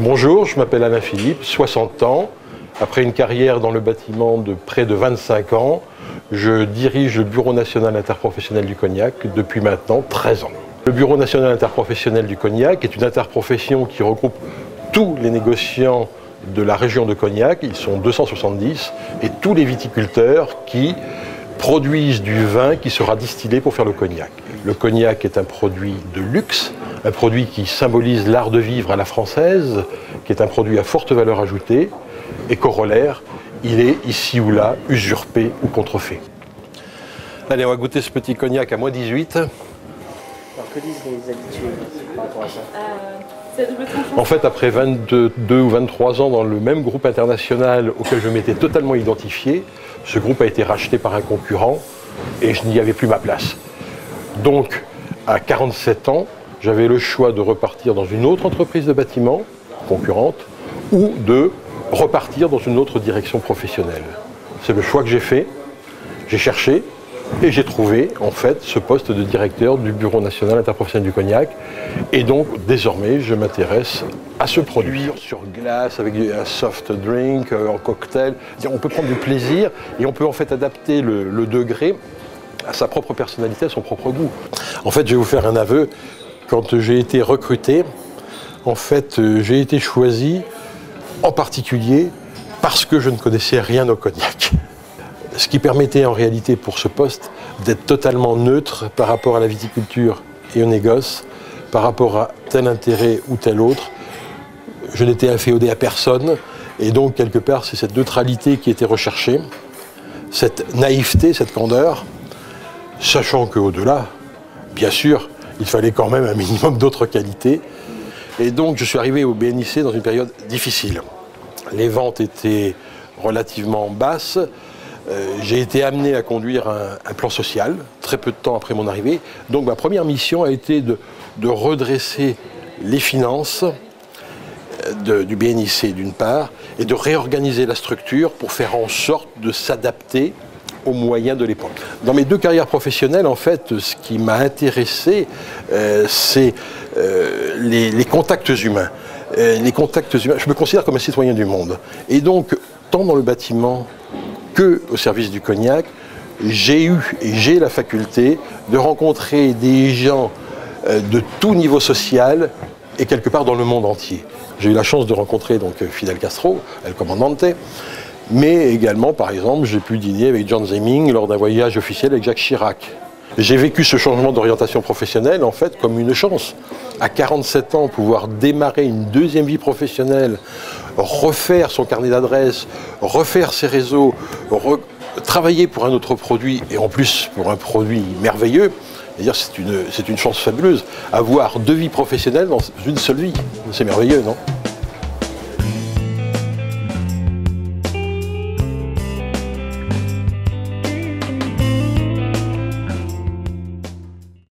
Bonjour, je m'appelle Alain Philippe, 60 ans. Après une carrière dans le bâtiment de près de 25 ans, je dirige le Bureau national interprofessionnel du cognac depuis maintenant 13 ans. Le Bureau national interprofessionnel du cognac est une interprofession qui regroupe tous les négociants de la région de Cognac, ils sont 270, et tous les viticulteurs qui produisent du vin qui sera distillé pour faire le cognac. Le cognac est un produit de luxe, un produit qui symbolise l'art de vivre à la française, qui est un produit à forte valeur ajoutée, et corollaire, il est ici ou là usurpé ou contrefait. Allez, on va goûter ce petit cognac à moins 18. Alors, que disent les habitués par rapport à ça? En fait, après 22 ou 23 ans dans le même groupe international auquel je m'étais totalement identifié, ce groupe a été racheté par un concurrent et je n'y avais plus ma place. Donc, à 47 ans, j'avais le choix de repartir dans une autre entreprise de bâtiment, concurrente, ou de repartir dans une autre direction professionnelle. C'est le choix que j'ai fait, j'ai cherché, et j'ai trouvé en fait ce poste de directeur du Bureau national interprofessionnel du cognac. Et donc désormais je m'intéresse à ce produit sur glace avec un soft drink, en cocktail. On peut prendre du plaisir et on peut en fait adapter le degré à sa propre personnalité, à son propre goût. En fait je vais vous faire un aveu, quand j'ai été recruté, en fait j'ai été choisi en particulier parce que je ne connaissais rien au cognac. Ce qui permettait en réalité pour ce poste d'être totalement neutre par rapport à la viticulture et au négoce, par rapport à tel intérêt ou tel autre. Je n'étais inféodé à personne et donc quelque part c'est cette neutralité qui était recherchée, cette naïveté, cette candeur, sachant qu'au-delà, bien sûr, il fallait quand même un minimum d'autres qualités. Et donc je suis arrivé au BNIC dans une période difficile. Les ventes étaient relativement basses. J'ai été amené à conduire un plan social, très peu de temps après mon arrivée. Donc ma première mission a été de redresser les finances du BNIC d'une part, et de réorganiser la structure pour faire en sorte de s'adapter aux moyens de l'époque. Dans mes deux carrières professionnelles, en fait, ce qui m'a intéressé, c'est les contacts humains. Les contacts humains, je me considère comme un citoyen du monde. Et donc, tant dans le bâtiment qu'au service du cognac, j'ai eu et j'ai la faculté de rencontrer des gens de tout niveau social et quelque part dans le monde entier. J'ai eu la chance de rencontrer donc Fidel Castro, El Comandante, mais également, par exemple, j'ai pu dîner avec John Zeming lors d'un voyage officiel avec Jacques Chirac. J'ai vécu ce changement d'orientation professionnelle en fait comme une chance. À 47 ans, pouvoir démarrer une deuxième vie professionnelle, refaire son carnet d'adresses, refaire ses réseaux, travailler pour un autre produit et en plus pour un produit merveilleux, c'est une chance fabuleuse. Avoir deux vies professionnelles dans une seule vie, c'est merveilleux, non ?